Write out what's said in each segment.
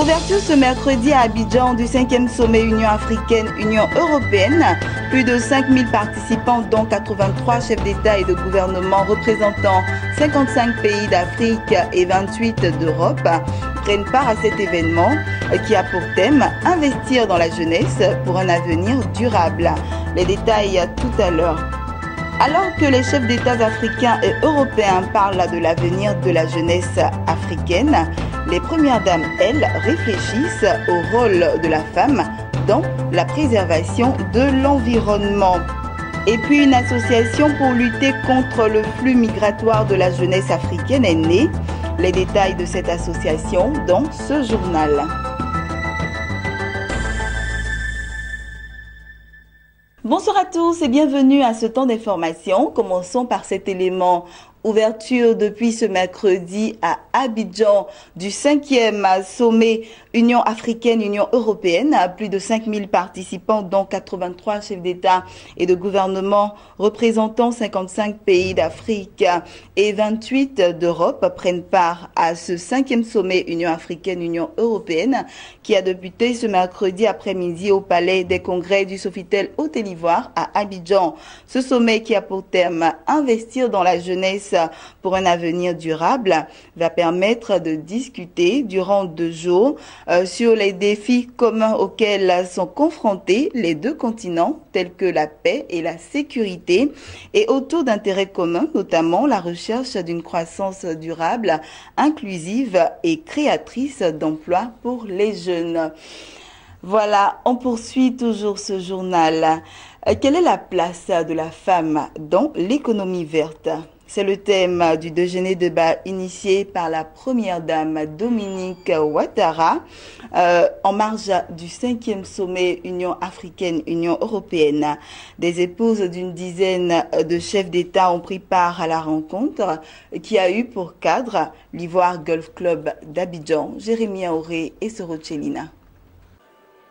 Ouverture ce mercredi à Abidjan du 5e sommet Union africaine-Union européenne. Plus de 5000 participants, dont 83 chefs d'État et de gouvernement représentant 55 pays d'Afrique et 28 d'Europe, prennent part à cet événement qui a pour thème « Investir dans la jeunesse pour un avenir durable ». Les détails tout à l'heure. Alors que les chefs d'État africains et européens parlent de l'avenir de la jeunesse africaine, les premières dames, elles, réfléchissent au rôle de la femme dans la préservation de l'environnement. Et puis une association pour lutter contre le flux migratoire de la jeunesse africaine est née. Les détails de cette association dans ce journal. Bonsoir à tous et bienvenue à ce temps d'information. Commençons par cet élément. Ouverture depuis ce mercredi à Abidjan du 5e sommet Union africaine-Union européenne. Plus de 5000 participants, dont 83 chefs d'État et de gouvernement représentant 55 pays d'Afrique et 28 d'Europe, prennent part à ce 5e sommet Union africaine-Union européenne qui a débuté ce mercredi après-midi au Palais des Congrès du Sofitel Côte d'Ivoire à Abidjan. Ce sommet qui a pour thème « Investir dans la jeunesse pour un avenir durable » va permettre de discuter durant 2 jours sur les défis communs auxquels sont confrontés les deux continents, tels que la paix et la sécurité, et autour d'intérêts communs, notamment la recherche d'une croissance durable, inclusive et créatrice d'emplois pour les jeunes. Voilà, on poursuit toujours ce journal. Quelle est la place de la femme dans l'économie verte ? C'est le thème du déjeuner débat initié par la première dame Dominique Ouattara en marge du 5e sommet Union africaine-Union européenne. Des épouses d'une dizaine de chefs d'État ont pris part à la rencontre qui a eu pour cadre l'Ivoire Golf Club d'Abidjan, Jérémy Aoré et Sorochelina.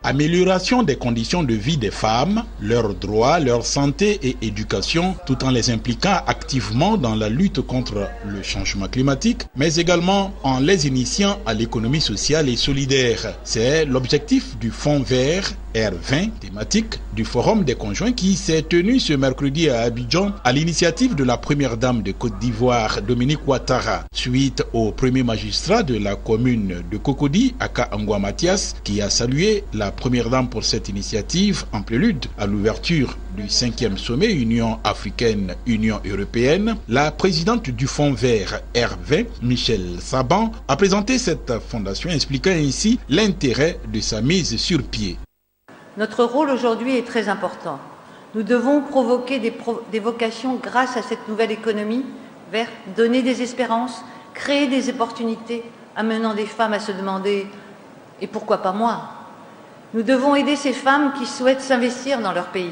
Amélioration des conditions de vie des femmes, leurs droits, leur santé et éducation, tout en les impliquant activement dans la lutte contre le changement climatique, mais également en les initiant à l'économie sociale et solidaire. C'est l'objectif du Fonds vert R20, thématique du Forum des conjoints qui s'est tenu ce mercredi à Abidjan à l'initiative de la première dame de Côte d'Ivoire, Dominique Ouattara, suite au premier magistrat de la commune de Cocody, Aka Angwa Mathias, qui a salué la première dame pour cette initiative en prélude à l'ouverture du 5e sommet Union africaine-Union européenne. La présidente du Fonds vert R20, Michel Saban, a présenté cette fondation expliquant ainsi l'intérêt de sa mise sur pied. Notre rôle aujourd'hui est très important. Nous devons provoquer des vocations grâce à cette nouvelle économie verte, donner des espérances, créer des opportunités, amenant des femmes à se demander « et pourquoi pas moi ?» Nous devons aider ces femmes qui souhaitent s'investir dans leur pays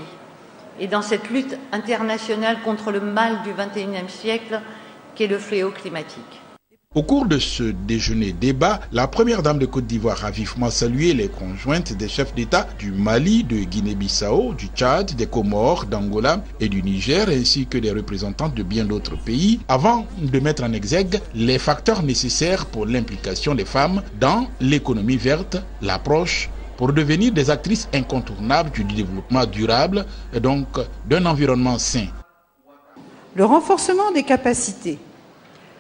et dans cette lutte internationale contre le mal du XXIe siècle qu'est le fléau climatique. Au cours de ce déjeuner-débat, la première dame de Côte d'Ivoire a vivement salué les conjointes des chefs d'État du Mali, de Guinée-Bissau, du Tchad, des Comores, d'Angola et du Niger, ainsi que des représentants de bien d'autres pays, avant de mettre en exergue les facteurs nécessaires pour l'implication des femmes dans l'économie verte, l'approche pour devenir des actrices incontournables du développement durable et donc d'un environnement sain. Le renforcement des capacités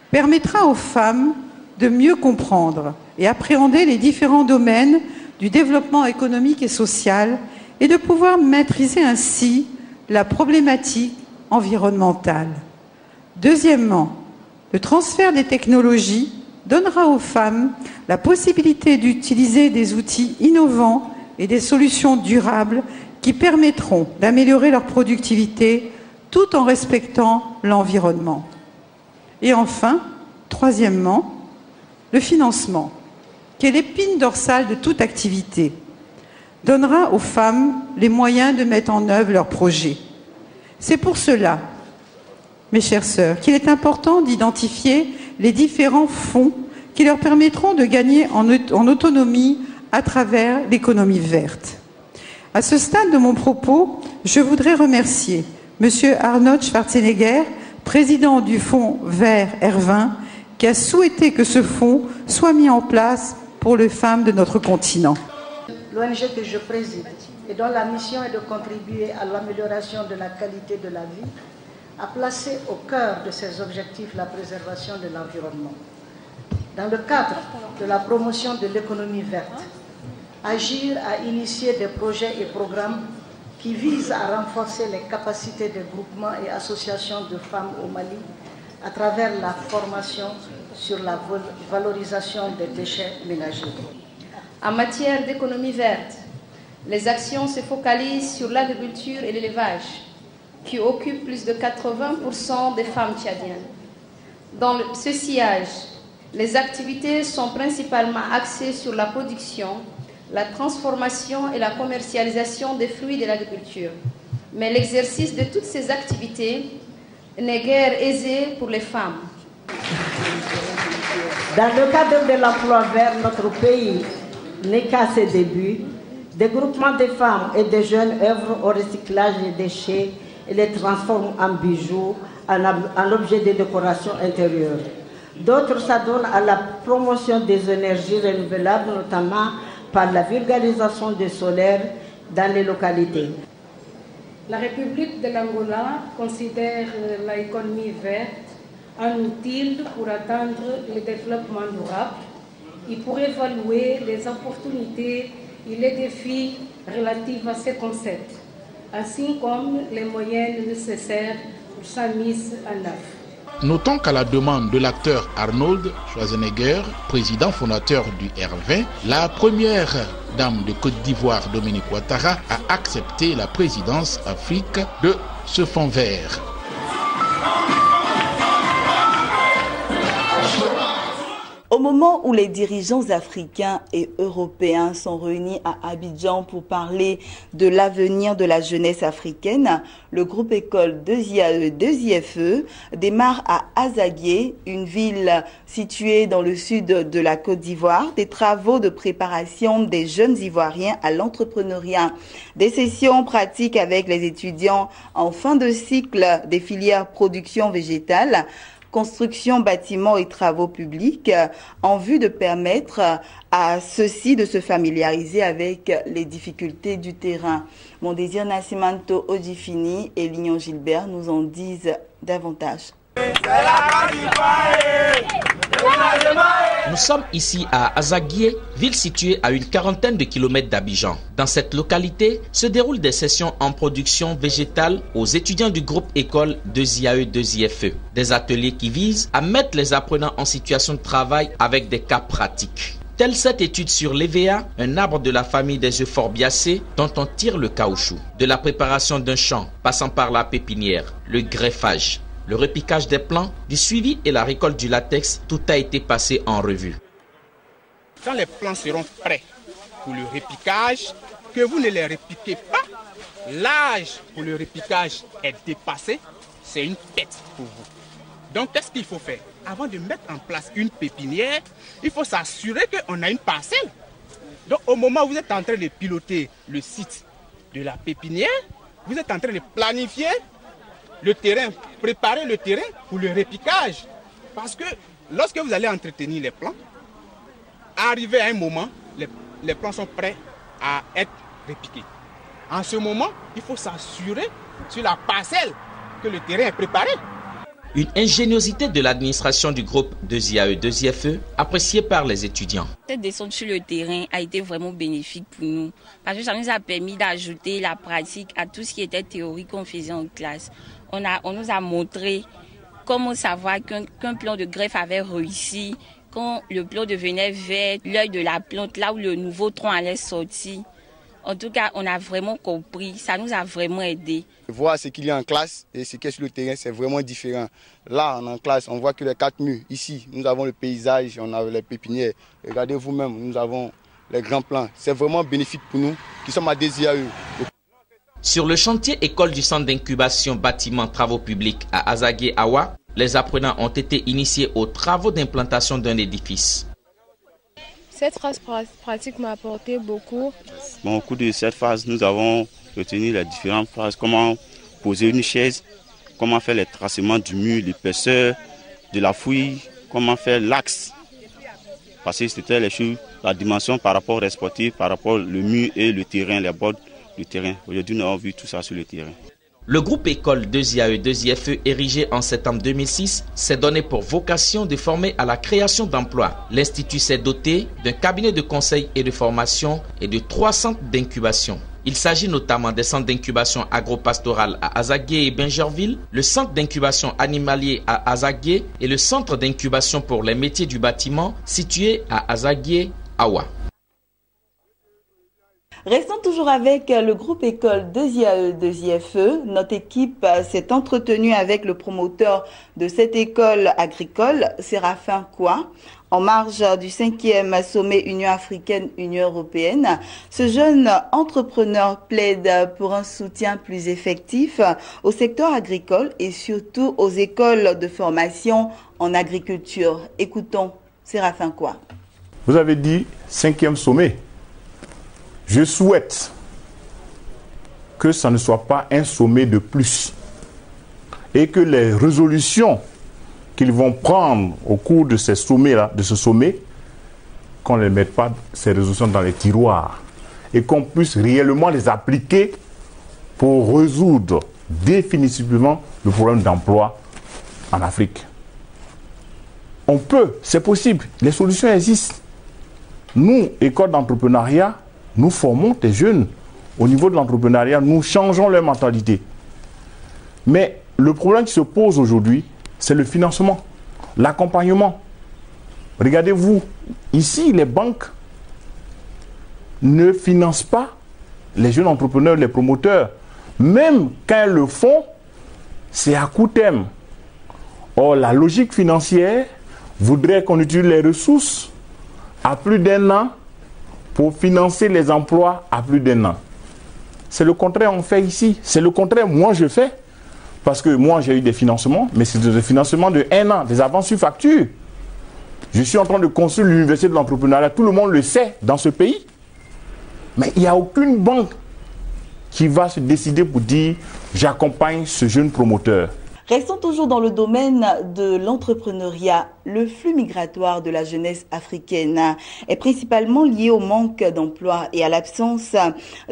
permettra aux femmes de mieux comprendre et appréhender les différents domaines du développement économique et social et de pouvoir maîtriser ainsi la problématique environnementale. Deuxièmement, le transfert des technologies donnera aux femmes la possibilité d'utiliser des outils innovants et des solutions durables qui permettront d'améliorer leur productivité tout en respectant l'environnement. Et enfin, troisièmement, le financement, qui est l'épine dorsale de toute activité, donnera aux femmes les moyens de mettre en œuvre leurs projets. C'est pour cela, mes chères sœurs, qu'il est important d'identifier les différents fonds qui leur permettront de gagner en autonomie à travers l'économie verte. À ce stade de mon propos, je voudrais remercier M. Arnold Schwarzenegger, président du Fonds vert R20, qui a souhaité que ce fonds soit mis en place pour les femmes de notre continent. L'ONG que je préside et dont la mission est de contribuer à l'amélioration de la qualité de la vie a placé au cœur de ses objectifs la préservation de l'environnement. Dans le cadre de la promotion de l'économie verte, Agir a initié des projets et programmes qui visent à renforcer les capacités des groupements et associations de femmes au Mali à travers la formation sur la valorisation des déchets ménagers. En matière d'économie verte, les actions se focalisent sur l'agriculture et l'élevage, qui occupent plus de 80% des femmes tchadiennes. Dans ce sillage, les activités sont principalement axées sur la production, la transformation et la commercialisation des fruits de l'agriculture. Mais l'exercice de toutes ces activités n'est guère aisé pour les femmes. Dans le cadre de l'emploi vert, notre pays n'est qu'à ses débuts. Des groupements de femmes et de jeunes œuvrent au recyclage des déchets et les transforment en bijoux, en objets de décoration intérieure. D'autres s'adonnent à la promotion des énergies renouvelables, notamment par la vulgarisation du solaire dans les localités. La République de l'Angola considère l'économie verte un outil pour atteindre le développement durable et pour évaluer les opportunités et les défis relatifs à ce concept, ainsi comme les moyens nécessaires pour sa mise en œuvre. Notons qu'à la demande de l'acteur Arnold Schwarzenegger, président fondateur du R20, la première dame de Côte d'Ivoire, Dominique Ouattara, a accepté la présidence Afrique de ce fonds vert. Au moment où les dirigeants africains et européens sont réunis à Abidjan pour parler de l'avenir de la jeunesse africaine, le groupe école 2IAE 2IFE démarre à Azagué, une ville située dans le sud de la Côte d'Ivoire, des travaux de préparation des jeunes Ivoiriens à l'entrepreneuriat. Des sessions pratiques avec les étudiants en fin de cycle des filières production végétale, construction, bâtiments et travaux publics en vue de permettre à ceux-ci de se familiariser avec les difficultés du terrain. Mon désir Nascimento Odifini et Lignon Gilbert nous en disent davantage. Nous sommes ici à Azagué, ville située à une quarantaine de kilomètres d'Abidjan. Dans cette localité se déroulent des sessions en production végétale aux étudiants du groupe école 2IAE 2IFE. Des ateliers qui visent à mettre les apprenants en situation de travail avec des cas pratiques. Telle cette étude sur l'EVA, un arbre de la famille des euphorbiacées dont on tire le caoutchouc. De la préparation d'un champ, passant par la pépinière, le greffage, le repiquage des plants, du suivi et la récolte du latex, tout a été passé en revue. Quand les plants seront prêts pour le repiquage, que vous ne les repiquez pas, l'âge pour le repiquage est dépassé, c'est une perte pour vous. Donc qu'est-ce qu'il faut faire? Avant de mettre en place une pépinière, il faut s'assurer qu'on a une parcelle. Donc au moment où vous êtes en train de piloter le site de la pépinière, vous êtes en train de planifier le terrain, préparer le terrain pour le repiquage. Parce que lorsque vous allez entretenir les plants, arrivé à un moment, les plants sont prêts à être repiqués. En ce moment, il faut s'assurer sur la parcelle que le terrain est préparé. Une ingéniosité de l'administration du groupe 2IAE 2IFE appréciée par les étudiants. Cette descente sur le terrain a été vraiment bénéfique pour nous parce que ça nous a permis d'ajouter la pratique à tout ce qui était théorie qu'on faisait en classe. On nous a montré comment savoir qu'un plan de greffe avait réussi, quand le plan devenait vert, l'œil de la plante, là où le nouveau tronc allait sortir. En tout cas, on a vraiment compris, ça nous a vraiment aidé. Voir ce qu'il y a en classe et ce qui est sur le terrain, c'est vraiment différent. Là, en classe, on voit que les 4 murs. Ici, nous avons le paysage, on a les pépinières. Regardez vous-même, nous avons les grands plans. C'est vraiment bénéfique pour nous qui sommes à 2IAE. Sur le chantier école du centre d'incubation bâtiments travaux publics à Azagué-Awa, les apprenants ont été initiés aux travaux d'implantation d'un édifice. Cette phase pratique m'a apporté beaucoup. Au cours de cette phase, nous avons retenu les différentes phases. Comment poser une chaise, comment faire les tracements du mur, l'épaisseur de la fouille, comment faire l'axe. Parce que c'était les choses, la dimension par rapport aux sportifs, par rapport au mur et le terrain, les bords du terrain. Aujourd'hui, nous avons vu tout ça sur le terrain. Le groupe école 2IAE 2IFE, érigé en septembre 2006, s'est donné pour vocation de former à la création d'emplois. L'institut s'est doté d'un cabinet de conseil et de formation et de 3 centres d'incubation. Il s'agit notamment des centres d'incubation agro-pastoral à Azagué et Bingerville, le centre d'incubation animalier à Azagué et le centre d'incubation pour les métiers du bâtiment situé à Azagué, Awa. Restons toujours avec le groupe école 2IAE 2IFE. Notre équipe s'est entretenue avec le promoteur de cette école agricole, Séraphin Kouah, en marge du 5e sommet Union africaine-Union européenne. Ce jeune entrepreneur plaide pour un soutien plus effectif au secteur agricole et surtout aux écoles de formation en agriculture. Écoutons Séraphin Kouah. Vous avez dit 5e sommet. Je souhaite que ça ne soit pas un sommet de plus et que les résolutions qu'ils vont prendre au cours de ces sommets-là, de ce sommet, qu'on ne mette pas ces résolutions dans les tiroirs et qu'on puisse réellement les appliquer pour résoudre définitivement le problème d'emploi en Afrique. On peut, c'est possible, les solutions existent. Nous, école d'entrepreneuriat, nous formons des jeunes au niveau de l'entrepreneuriat, nous changeons leur mentalité. Mais le problème qui se pose aujourd'hui, c'est le financement, l'accompagnement. Regardez-vous, ici, les banques ne financent pas les jeunes entrepreneurs, les promoteurs. Même quand elles le font, c'est à court terme. Or, la logique financière voudrait qu'on utilise les ressources à plus d'1 an pour financer les emplois à plus d'1 an. C'est le contraire qu'on fait ici. C'est le contraire, moi je fais. Parce que moi j'ai eu des financements, mais c'est des financements de 1 an, des avances sur facture. Je suis en train de construire l'université de l'entrepreneuriat. Tout le monde le sait dans ce pays. Mais il n'y a aucune banque qui va se décider pour dire j'accompagne ce jeune promoteur. Restons toujours dans le domaine de l'entrepreneuriat. Le flux migratoire de la jeunesse africaine est principalement lié au manque d'emploi et à l'absence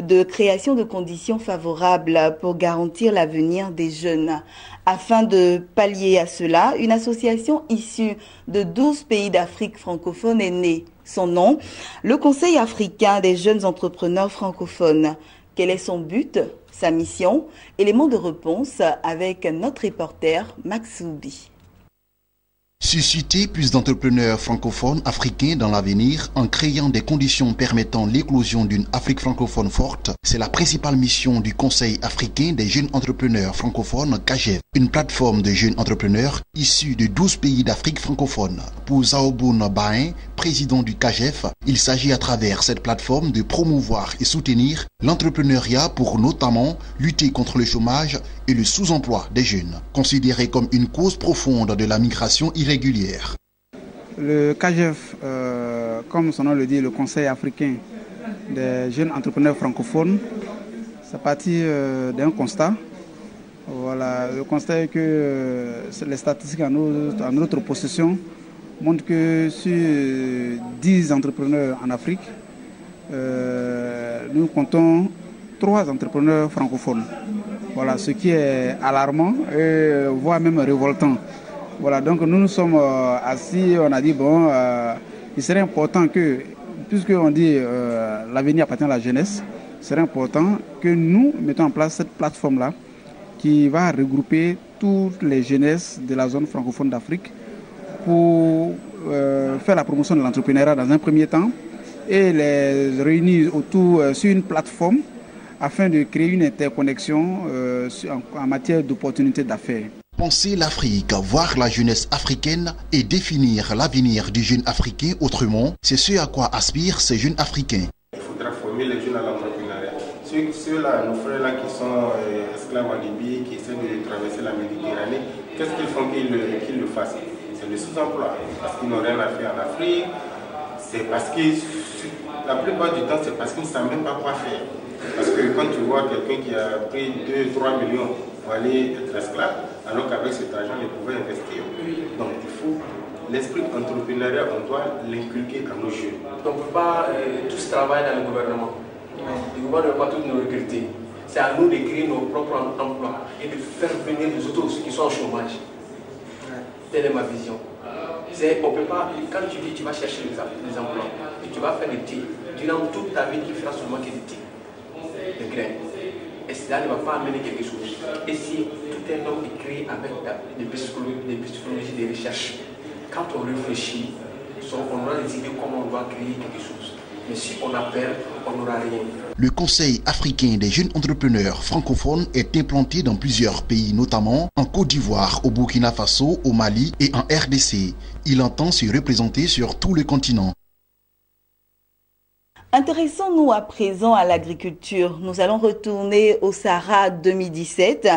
de création de conditions favorables pour garantir l'avenir des jeunes. Afin de pallier à cela, une association issue de 12 pays d'Afrique francophone est née. Son nom, le Conseil africain des jeunes entrepreneurs francophones. Quel est son but, sa mission? Élément de réponse avec notre reporter Max Zoubi. Susciter plus d'entrepreneurs francophones africains dans l'avenir en créant des conditions permettant l'éclosion d'une Afrique francophone forte, c'est la principale mission du Conseil africain des jeunes entrepreneurs francophones CAGEF, une plateforme de jeunes entrepreneurs issus de 12 pays d'Afrique francophone. Pour Zaoboun Bain, président du CAGEF, il s'agit à travers cette plateforme de promouvoir et soutenir l'entrepreneuriat pour notamment lutter contre le chômage et le sous-emploi des jeunes, considéré comme une cause profonde de la migration irrégulière. Le CAGEF, comme son nom le dit, le Conseil africain des jeunes entrepreneurs francophones, c'est parti d'un constat. Voilà, le constat est que les statistiques en notre possession montrent que sur 10 entrepreneurs en Afrique, nous comptons 3 entrepreneurs francophones. Voilà, ce qui est alarmant et voire même révoltant. Voilà, donc nous nous sommes assis, on a dit bon, il serait important que, puisqu'on dit l'avenir appartient à la jeunesse, il serait important que nous mettons en place cette plateforme-là qui va regrouper toutes les jeunesses de la zone francophone d'Afrique pour faire la promotion de l'entrepreneuriat dans un premier temps et les réunir autour sur une plateforme afin de créer une interconnexion en matière d'opportunités d'affaires. Penser l'Afrique, voir la jeunesse africaine et définir l'avenir du jeune africain autrement, c'est ce à quoi aspirent ces jeunes africains. Il faudra former les jeunes à l'entrepreneuriat. Ceux-là, nos frères-là qui sont esclaves en Libye, qui essaient de traverser la Méditerranée, qu'est-ce qu'ils font qu'ils le fassent? C'est le sous-emploi, parce qu'ils n'ont rien à faire en Afrique. C'est parce que, la plupart du temps, c'est parce qu'ils ne savent même pas quoi faire. Parce que quand tu vois quelqu'un qui a pris 2-3 millions pour aller être esclave, alors qu'avec cet argent, ils pouvaient investir. Donc il faut l'esprit entrepreneurial, on doit l'inculquer à nos jeunes. On ne peut pas tous travailler dans le gouvernement. Le gouvernement ne peut pas tous nous recruter. C'est à nous de créer nos propres emplois et de faire venir les autres qui sont au chômage. Telle est ma vision. On peut pas, quand tu dis tu vas chercher les emplois et tu vas faire des thés, durant toute ta vie tu feras seulement que des thés, des graines. Et cela ne va pas amener quelque chose. Et si tout un homme est créé avec des psychologies de recherche, quand on réfléchit, on aura des idées comment on doit créer quelque chose. Mais si on a peur, on n'aura rien. Le Conseil africain des jeunes entrepreneurs francophones est implanté dans plusieurs pays, notamment en Côte d'Ivoire, au Burkina Faso, au Mali et en RDC. Il entend se représenter sur tout le continent. Intéressons-nous à présent à l'agriculture. Nous allons retourner au Sahara 2017.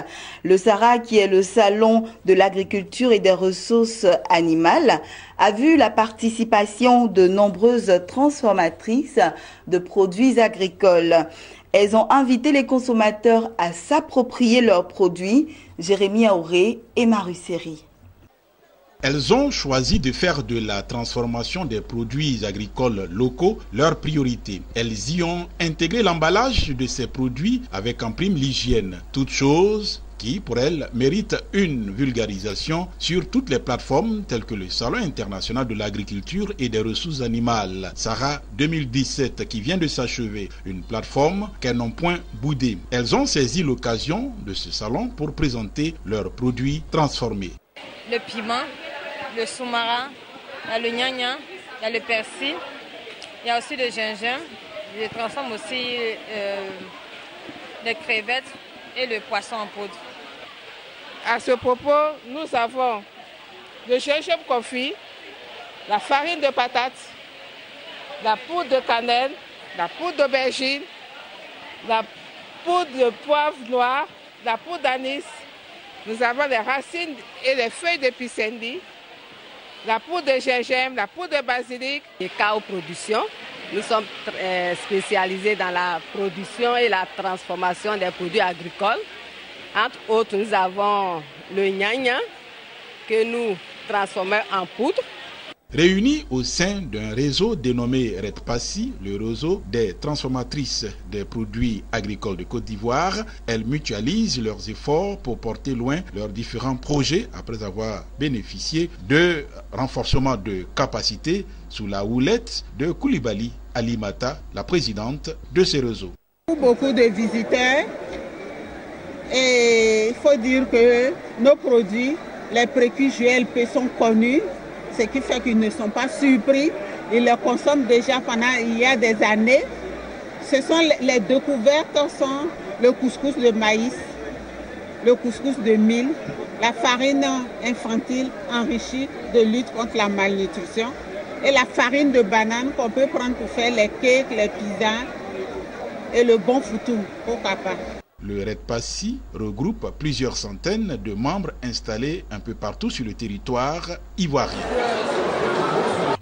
Le Sahara, qui est le salon de l'agriculture et des ressources animales, a vu la participation de nombreuses transformatrices de produits agricoles. Elles ont invité les consommateurs à s'approprier leurs produits. Jérémy Aouré et Marusséry. Elles ont choisi de faire de la transformation des produits agricoles locaux leur priorité. Elles y ont intégré l'emballage de ces produits avec en prime l'hygiène. Toute chose qui, pour elles, mérite une vulgarisation sur toutes les plateformes telles que le Salon international de l'agriculture et des ressources animales, Sahara 2017, qui vient de s'achever, une plateforme qu'elles n'ont point boudée. Elles ont saisi l'occasion de ce salon pour présenter leurs produits transformés. Le piment, le soumara, il y a le gnagna, il y a le persil, il y a aussi le gingembre. Je transforme aussi les crevettes et le poisson en poudre. À ce propos, nous avons le gingembre confit, la farine de patate, la poudre de cannelle, la poudre d'aubergine, la poudre de poivre noir, la poudre d'anis. Nous avons les racines et les feuilles de pissenlit, la poudre de gingembre, la poudre de basilic. Et KO Production, nous sommes spécialisés dans la production et la transformation des produits agricoles. Entre autres, nous avons le gnagna que nous transformons en poudre. Réunis au sein d'un réseau dénommé REDPASI, le réseau des transformatrices des produits agricoles de Côte d'Ivoire, elles mutualisent leurs efforts pour porter loin leurs différents projets après avoir bénéficié de renforcement de capacités sous la houlette de Koulibaly Alimata, la présidente de ces réseaux. Beaucoup de visiteurs et il faut dire que nos produits, les précuits GLP sont connus. Ce qui fait qu'ils ne sont pas surpris. Ils les consomment déjà pendant il y a des années. Ce sont les découvertes sont le couscous de maïs, le couscous de mil, la farine infantile enrichie de lutte contre la malnutrition et la farine de banane qu'on peut prendre pour faire les cakes, les pizzas et le bon foutou au capa. Le REDPASI regroupe plusieurs centaines de membres installés un peu partout sur le territoire ivoirien.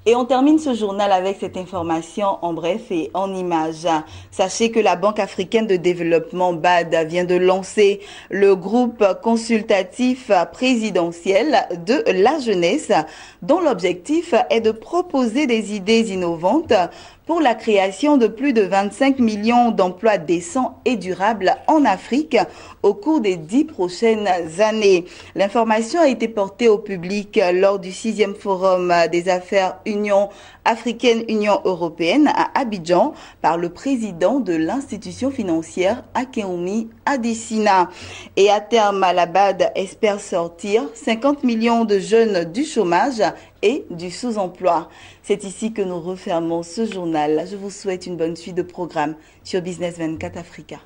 Et on termine ce journal avec cette information en bref et en images. Sachez que la Banque africaine de développement BAD vient de lancer le groupe consultatif présidentiel de la jeunesse, dont l'objectif est de proposer des idées innovantes pour la création de plus de 25 millions d'emplois décents et durables en Afrique au cours des 10 prochaines années. L'information a été portée au public lors du 6e forum des affaires Union africaine-Union européenne à Abidjan par le président de l'institution financière Akeoumi Adesina. Et à terme, la BAD espère sortir 50 millions de jeunes du chômage et du sous-emploi. C'est ici que nous refermons ce journal. Je vous souhaite une bonne suite de programme sur Business 24 Africa.